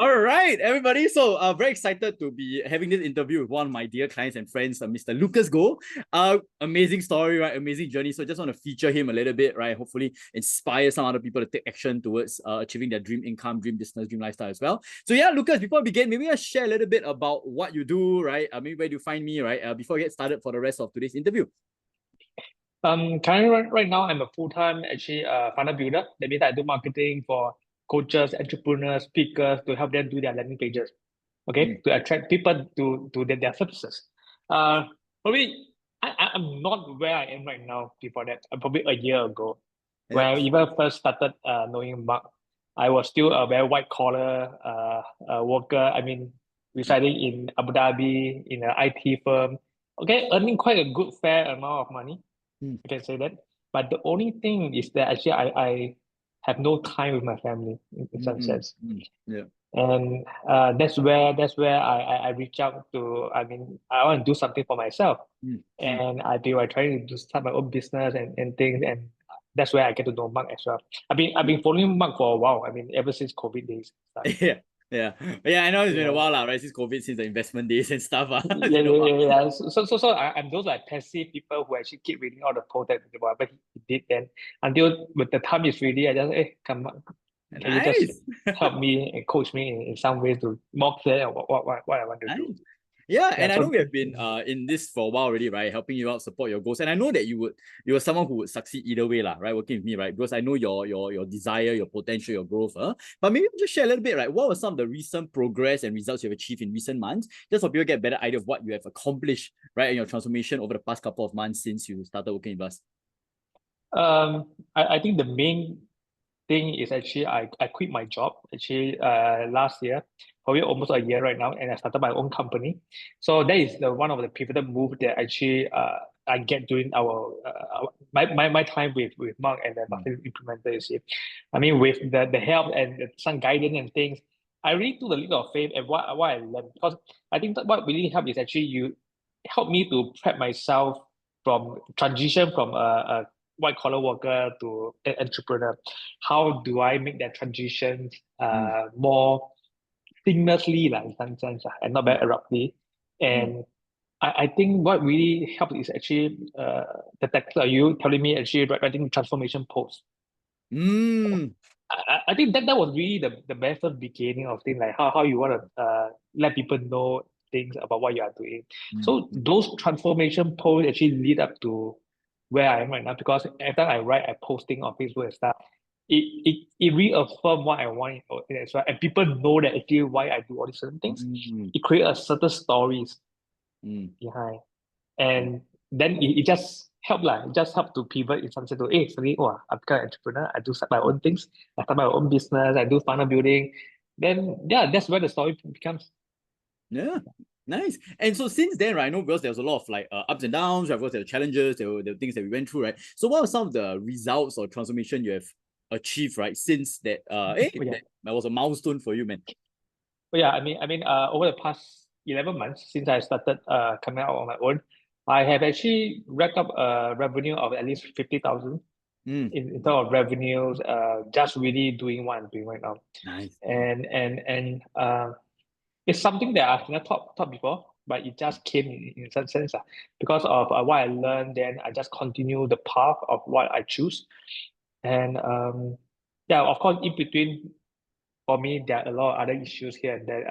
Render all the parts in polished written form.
All right, everybody. So, very excited to be having this interview with one of my dear clients and friends, Mr. Lucas Go. Amazing story, right? Amazing journey. So, just want to feature him a little bit, right? Hopefully, inspire some other people to take action towards achieving their dream income, dream business, dream lifestyle as well. So, yeah, Lucas, before we begin, maybe I'll share a little bit about what you do, right? Maybe where do you find me, right? Before we get started for the rest of today's interview. Currently right now I'm a full-time actually funnel builder. That means I do marketing for coaches, entrepreneurs, speakers to help them do their landing pages. Okay, to attract people to their services. Probably I'm not where I am right now before that. Probably a year ago, when Yeah. I even first started knowing Mark, I was still a very white collar worker. I mean, residing in Abu Dhabi in an IT firm. Okay, earning quite a good fair amount of money. Mm, I can say that. But the only thing is that actually I have no time with my family in some mm, sense. yeah. And that's where I reach out to. I mean, I want to do something for myself, Mm, mm. and I trying to do start my own business and things, and that's where I get to know Mark as well. I've been following Mark for a while. I mean, ever since COVID days started. Yeah. Yeah. Yeah, I know it's been a Yeah. while, right? Since COVID, since the investment days and stuff. It's Yeah, been a yeah, while. yeah, yeah. So I'm those like passive people who actually keep reading all the posts that whatever he did. Then until with the time is ready, I just come on, can you just Nice. help me and coach me in some ways to more clear what I want to do. Nice. Yeah, Yeah. and I know So we have been in this for a while already, right? Helping you out, support your goals. And I know that you're someone who would succeed either way, lah, right? Working with me, right? Because I know your desire, your potential, your growth. But maybe just share a little bit, right? What were some of the recent progress and results you've achieved in recent months? Just so people get a better idea of what you have accomplished, right, in your transformation over the past couple of months since you started working with us. I think the main thing is actually I quit my job actually last year, probably almost a year right now, and I started my own company. So that is the one of the pivotal move that actually I get during my time with Mark and the Mm, marketing implementer. You see, I mean with the help and some guidance and things, I really took a little of faith and what I learned, because I think that what really helped is actually you help me to prep myself from transition from a white collar worker to an entrepreneur. How do I make that transition mm, more seamlessly, like in some sense, and not mm, very abruptly? mm. And I think what really helped is actually the text you telling me actually writing transformation posts. Mm, I think that was really the very first beginning of things, like how you want to let people know things about what you are doing. mm, So those transformation posts actually lead up to where I am right now, because every time I write, I posting on Facebook and stuff, it reaffirms what I want as well. And people know that actually why I do all these certain things. mm, It creates a certain stories mm, behind. mm. And then it just help lah. It just help to pivot in some sense to, hey, suddenly, oh, I'm become an entrepreneur. I do my own things. I start my own business. I do funnel building. Then yeah, that's where the story becomes. Yeah, nice. And so since then, right, I know because there was a lot of like ups and downs, right? Because there were challenges, there were things that we went through, right? So what are some of the results or transformation you have achieved, right? Since that, But yeah, that was a milestone for you, man. but yeah. Over the past 11 months since I started coming out on my own, I have actually racked up a revenue of at least 50,000 Mm, in terms of revenues. Just really doing what I'm doing right now, nice. and it's something that I've never taught before, but it just came in some sense. Because of what I learned, then I just continue the path of what I choose. And yeah, of course, in between, for me, there are a lot of other issues here and there,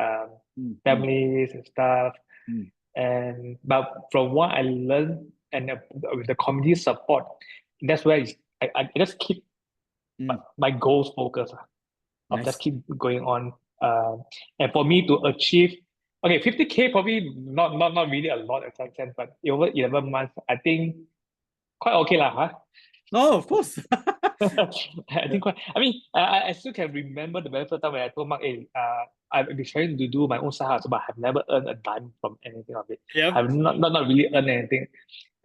Mm, mm, families and stuff. mm, And but from what I learned and with the community support, that's where I just keep mm, my goals focused. Of just nice. keep going on. And for me to achieve, okay, 50K probably not really a lot at some sense, but over 11 months, I think quite okay lah, huh? No, of course. I think quite, I mean, I still can remember the very first time when I told Mark, hey, I've been trying to do my own side hustle, but I've never earned a dime from anything of it. Yep. I've not really earned anything.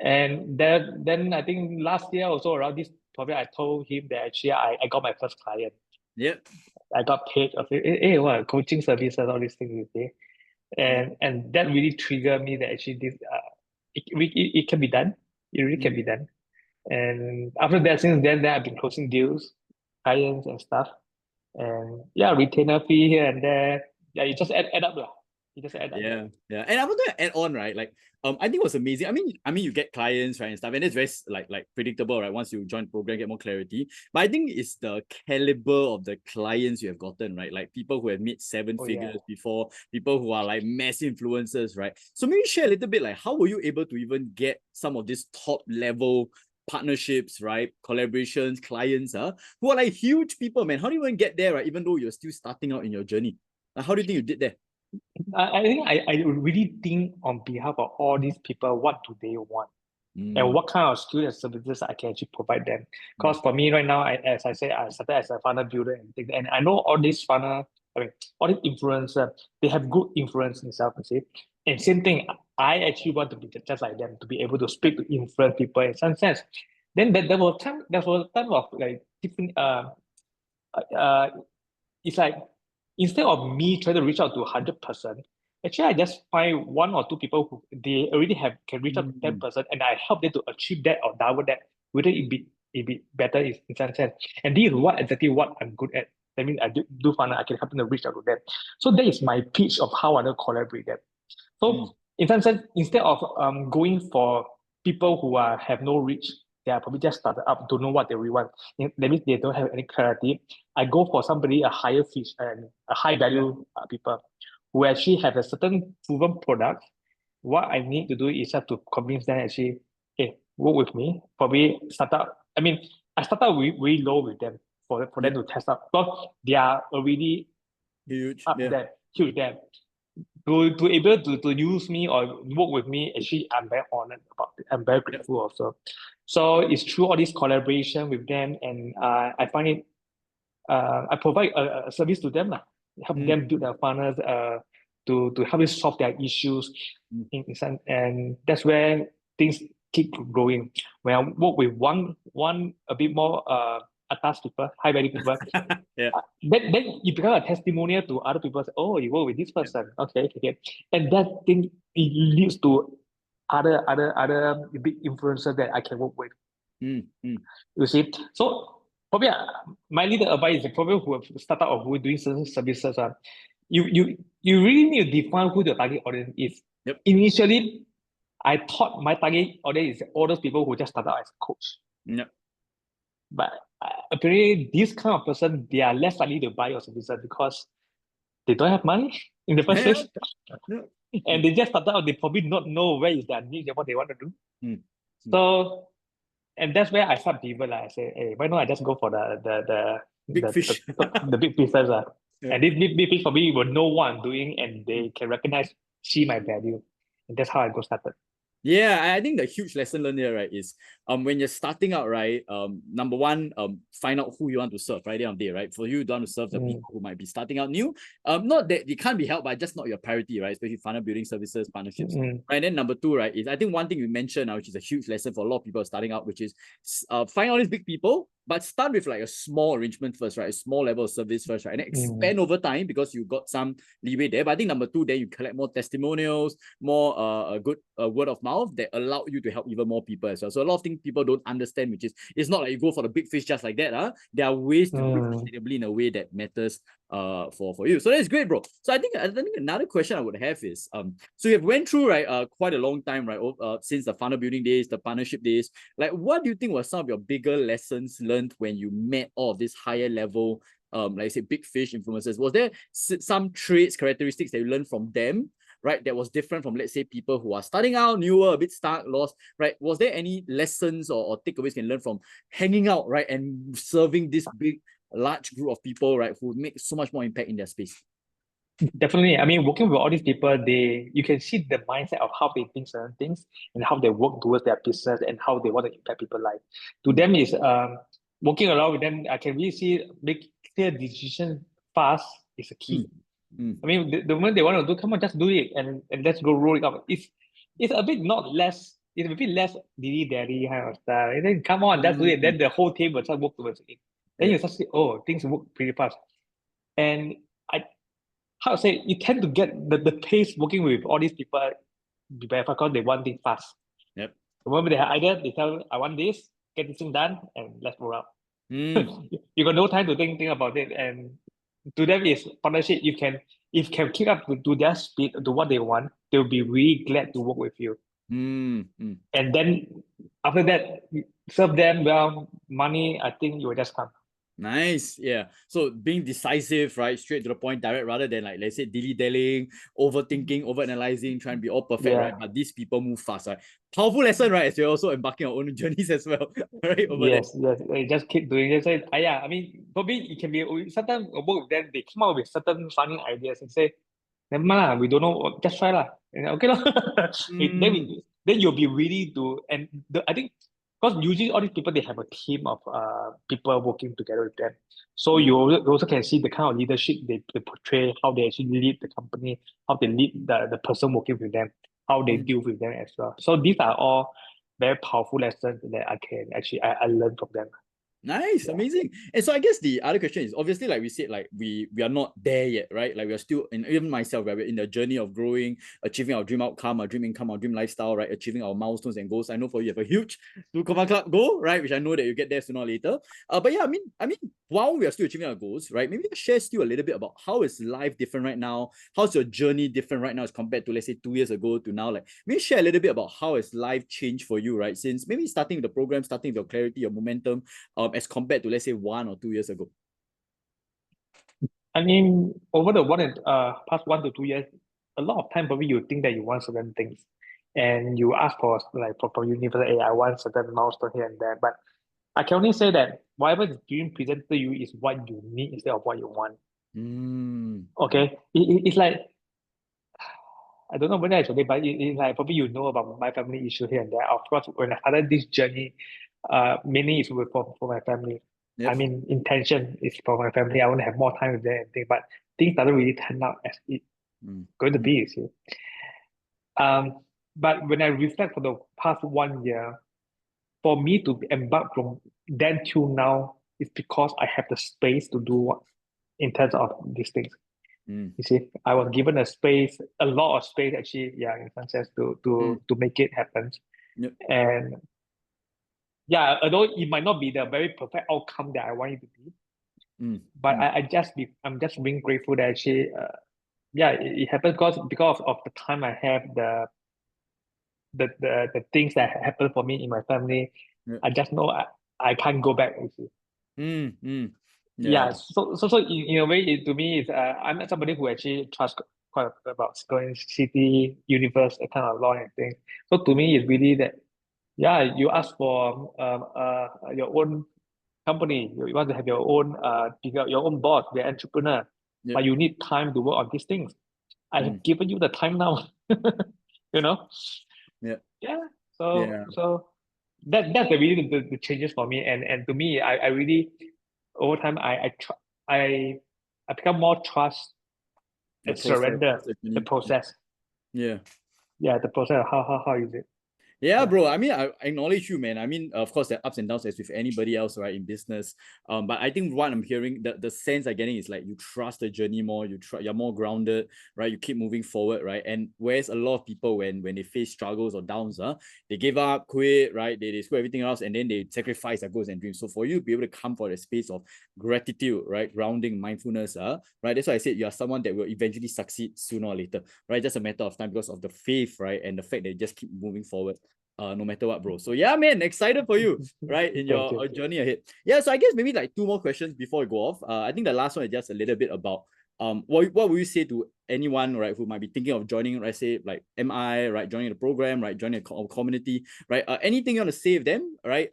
And then I think last year also around this, probably I told him that actually I got my first client. Yep. I got paid. I said, hey, what coaching services, all these things you say, Yeah. and that really triggered me that actually this it can be done. It really can Mm, be done. And after that, since then I've been closing deals, clients and stuff, and yeah, retainer fee here and there. yeah, you just add up lah. You just add up. Yeah, yeah. And I was gonna add on, right? Like, I think it was amazing. I mean, you get clients, right, and stuff, and it's very like predictable, right? Once you join the program, get more clarity. But I think it's the caliber of the clients you have gotten, right? Like people who have made seven Oh, figures yeah. before, people who are like massive influencers, right? So maybe share a little bit, like, how were you able to even get some of these top level partnerships, right? Collaborations, clients, who are like huge people, man. How do you even get there, right? Even though you're still starting out in your journey. How do you think you did there? I think I really think on behalf of all these people, what do they want? And Mm, what kind of skills and services I can actually provide them. yeah. Because for me right now, as I said, I started as a funnel builder and things, and I know all these funnel, I mean, all these influencers, they have good influence in self, you see. And same thing, I actually want to be just like them, to be able to speak to influence people in some sense. Then there was a time of like different uh it's like instead of me trying to reach out to 100%, actually I just find one or two people who they already have can reach out to Mm, 10%, and I help them to achieve that or double that, whether it be better in some sense. And this is exactly what I'm good at. I mean, I do find I can help them to reach out to them. So that is my pitch of how I will collaborate them. mm, So in some sense, instead of going for people who have no reach, they are probably just started up, don't know what they really want. That means they don't have any clarity. I go for somebody a higher fish and a high value people who actually have a certain proven product. What I need to do is have to convince them actually, hey, work with me. Probably start up. I mean, I start out really low with them for yeah, them to test out because they are already huge. up Yeah, there, huge there to able to use me or work with me, actually I'm very honored about it. I'm very yeah. grateful also. So it's through all this collaboration with them, and I find it I provide a service to them lah, help Mm, them build their funnels to help them solve their issues mm. in some, and that's where things keep growing. When I work with one a bit more atas people, high value people, Yeah, then you become a testimonial to other people. Say, oh, you work with this yeah. person, okay, okay, and that thing it leads to other big influencers that I can work with. Mm, mm. You see, so probably my little advice is probably who have started or who are doing certain services. You really need to define who the target audience is. Yep. Initially, I thought my target audience is all those people who just started out as a coach. Yep. But apparently, this kind of person, they are less likely to buy your services because they don't have money in the first Yeah, place. yeah. And Mm, they just started out, they probably not know where is their niche and what they want to do. mm, mm. So, and that's where I start pivot. I say, hey, why not I just go for Big fish. the big pieces. Yeah. And this big fish probably will know what I'm doing and they can recognize, see my value. And that's how I go started. Yeah, I think the huge lesson learned here, right, is when you're starting out, right, number one, find out who you want to serve, right? At the end of the day, right? For you to want to serve the Mm, people who might be starting out new, not that they can't be helped, but just not your priority, right? Especially funnel building services, partnerships. mm, Right. And then number two, right, is I think one thing you mentioned, which is a huge lesson for a lot of people starting out, which is find all these big people, but start with like a small arrangement first, right? A small level of service first, right? And then mm, expand over time because you got some leeway there. But I think number two, then you collect more testimonials, more a good word of mouth that allow you to help even more people as well. So a lot of things people don't understand, which is it's not like you go for the big fish just like that. There are ways to do it mm. sustainably in a way that matters for you. So that's great, bro. So I think another question I would have is so you have went through right quite a long time, right? Since the funnel building days, the partnership days. Like, what do you think were some of your bigger lessons learned when you met all of these higher level like I say big fish influencers? Was there some traits, characteristics that you learned from them, right, that was different from, let's say, people who are starting out, newer, a bit stuck, lost, right? Was there any lessons or takeaways you can learn from hanging out, right, and serving this big, large group of people, right, who make so much more impact in their space? Definitely. I mean, working with all these people, you can see the mindset of how they think certain things and how they work towards their business and how they want to impact people's life. To them is working along with them, I can really see make clear decisions fast is a Mm, key. mm, I mean, the moment they want to do, come on, just do it and let's go roll it up. It's a bit not less, it's a bit less dilly dally kind of stuff. And then come on, just do it. Then mm, the whole team will start work towards it. Then yeah. you start see, oh, things work pretty fast. And I how to say you tend to get the pace working with all these people be better because they want things fast. Yep. The moment they have idea, they tell I want this, get this thing done, and let's roll out. Mm, You got no time to think about it. And to them is partnership. You can if can keep up to their speed, to what they want, they'll be really glad to work with you. And then after that, serve them well, money, I think you will just come. Nice. Yeah. So being decisive, right? Straight to the point, direct, rather than like, let's say, dilly-dallying, overthinking, overanalyzing, trying to be all perfect, right? Yeah. But these people move fast, right? Powerful lesson, right? As you're also embarking on our own journeys as well, right? Over there. Yes, yes. You just keep doing it. Say, yeah, I mean, probably it can be sometimes work with them, they come up with certain funny ideas and say, never mind, lah, we don't know, just try lah. And okay, lah. Mm, Then you'll be ready to, and I think, because usually all these people, they have a team of people working together with them. So mm, you also can see the kind of leadership they portray, how they actually lead the company, how they lead the person working with them, how they mm. deal with them as well. So these are all very powerful lessons that I can actually I learned from them. Nice, Yeah. amazing. And so I guess the other question is obviously, like we said, like we are not there yet, right? Like we are still, and even myself, right, we're in the journey of growing, achieving our dream outcome, our dream income, our dream lifestyle, right? Achieving our milestones and goals. I know for you have a huge Blue Command Club goal, right? Which I know that you get there sooner or later. But yeah, I mean, while we are still achieving our goals, right? Maybe share still a little bit about how is life different right now? How's your journey different right now as compared to, let's say, 2 years ago to now? Like maybe share a little bit about how has life changed for you, right? Since maybe starting with the program, starting with your clarity, your momentum, as compared to, let's say, 1 or 2 years ago? I mean, over the past 1 to 2 years, a lot of time probably you think that you want certain things, and you ask for like for university, hey, I want certain milestone here and there. But I can only say that whatever is being presented to you is what you need instead of what you want. Okay, it's like I don't know whether I should say, but it's like probably you know about my family issue here and there. Of course, when I started this journey, mainly is for my family. I Yep. mean, intention is for my family. I want to have more time with them and things, but things doesn't really turn out as it Mm, going to mm, be, you see. But when I reflect for the past 1 year, for me to embark from then till now, it's because I have the space to do what in terms of these things. mm, You see, I was given a space, a lot of space actually, yeah, in some sense mm, to make it happen. yep. And yeah, although it might not be the very perfect outcome that I want it to be, Mm, but mm, I'm just being grateful that actually, yeah, it happened because of the time I have the things that happen for me in my family. yep. I just know I can't go back. You see. Mm, mm, yeah. Yeah, so in a way, to me, it's I'm not somebody who actually trusts quite about going city, universe, that kind of law and things. So to me, it's really that, yeah, you ask for your own company, you want to have your own your own boss, the entrepreneur, Yep. but you need time to work on these things. I Mm, have given you the time now, you know. yep. Yeah. So Yeah. so that's the really the changes for me, and to me, I really over time I I become more trust The and process, surrender just the the journey. process. Yeah. Yeah, the process of how is it? Yeah, Yeah. bro. I mean, I acknowledge you, man. I mean, of course, there are ups and downs as with anybody else, right, in business. But I think what I'm hearing, the sense I'm getting is like you trust the journey more. You're more grounded, right? You keep moving forward, right? And whereas a lot of people, when they face struggles or downs, they give up, quit, right? They screw everything else, and then they sacrifice their goals and dreams. So for you to be able to come for the space of gratitude, right, grounding, mindfulness, right? That's why I said you are someone that will eventually succeed sooner or later, right? Just a matter of time because of the faith, right, and the fact that you just keep moving forward, no matter what, bro. So yeah, man, excited for you, right, in Thank your you. journey ahead. Yeah, so I guess maybe like two more questions before we go off. I think the last one is just a little bit about what would you say to anyone, right, who might be thinking of joining, let's say, like MI, right, joining the program, right, joining a community, right? Anything you want to say of them, right?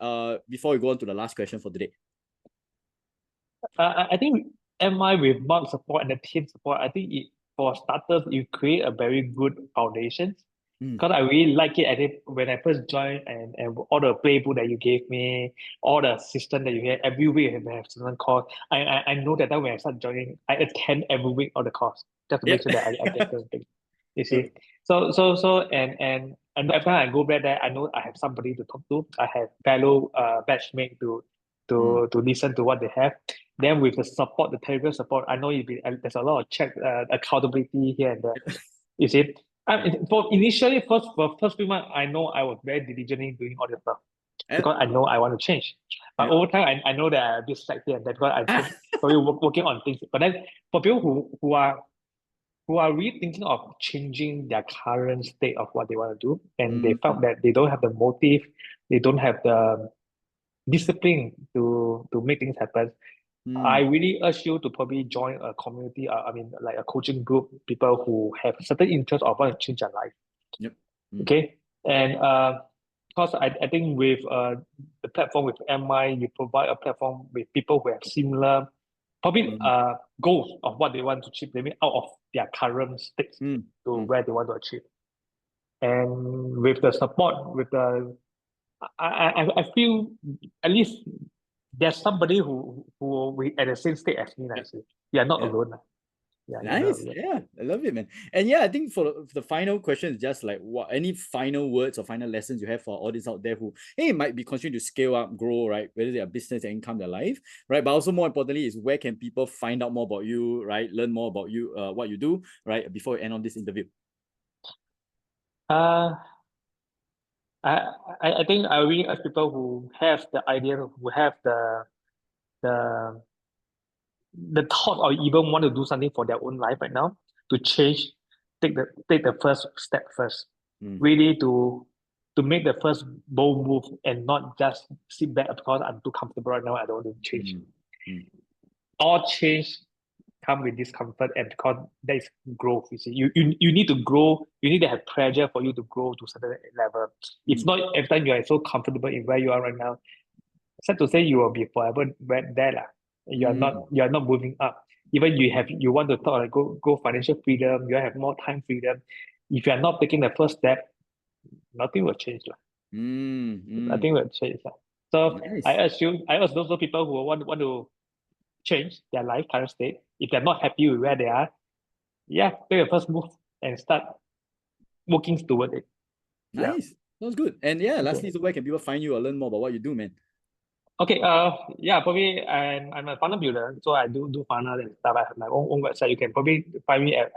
Before we go on to the last question for today. I think MI with Mark support and the team support, I think for starters, you create a very good foundation. Mm. Because I really like it. I think when I first joined and all the playbook that you gave me, all the system that you had, every week I have certain course. I know that when I start joining, I attend every week all the course just to make Yep. sure that I get certain things. You Yep. see, so and every time I go back there, I know I have somebody to talk to. I have fellow batchmate Mm. to listen to what they have. Then with the support, the technical support, I know there's a lot of check accountability here and there. You see, for initially first few months, I know I was very diligently doing all this stuff Yep. because I know I want to change. But Yep. over time, I know that I'm a bit slack here and there because I keep probably working on things. But then for people who are who are really thinking of changing their current state of what they want to do, and they felt that they don't have the motive, they don't have the discipline to make things happen. I really urge you to probably join a community, I mean, like a coaching group, people who have certain interests or want to change their life. Yep. Okay. And because I think with the platform with MI, you provide a platform with people who have similar probably goals of what they want to achieve, maybe out of their current states to where they want to achieve. And with the support, with the I feel at least there's somebody who we at the same state as me. Yep. You are not Yep. alone. Yeah, Nice. Yeah, I love it, man. And yeah, I think for the final question is just like, what any final words or final lessons you have for all these out there who, hey, might be continuing to scale up, grow, right? Whether their business, their income, their life, right? But also more importantly is where can people find out more about you, right? Learn more about you, what you do, right? Before we end on this interview. I I think I really urge people who have the idea, who have the the thought or even want to do something for their own life right now to change, take the first step first. Really to make the first bold move and not just sit back because I'm too comfortable right now, I don't want to change. All change come with discomfort, and because there is growth. You see, you need to grow, you need to have pressure for you to grow to a certain level. If not, every time you are so comfortable in where you are right now, sad to say you will be forever there. You are not moving up. Even you want to talk like go financial freedom, you have more time freedom. If you are not taking the first step, nothing will change. Nothing will change. So Nice. I urge those people who want to change their life current state. If they're not happy with where they are, yeah, take the first move and start working toward it. Nice. Sounds good. And yeah, Okay. lastly, so where can people find you or learn more about what you do, man? Okay, yeah, probably I'm a funnel builder, so I do funnel and stuff. I have my own website. You can probably find me at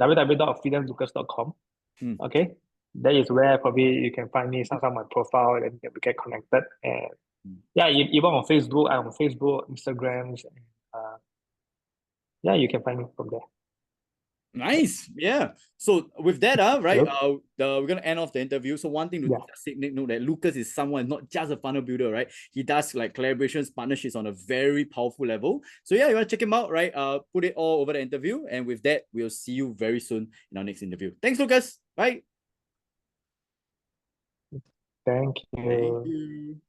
www.freedomlucas.com. Okay, that is where probably you can find me some of my profile and we get connected. And yeah, even on Facebook, I'm on Facebook, Instagrams, and yeah, you can find me from there. Nice. Yeah. So with that, right, Hello? we're gonna end off the interview. So one thing to just take note that Lucas is someone not just a funnel builder, right? He does like collaborations, partnerships on a very powerful level. So yeah, you want to check him out, right? Put it all over the interview. And with that, we'll see you very soon in our next interview. Thanks, Lucas. Bye. Thank you. Thank you.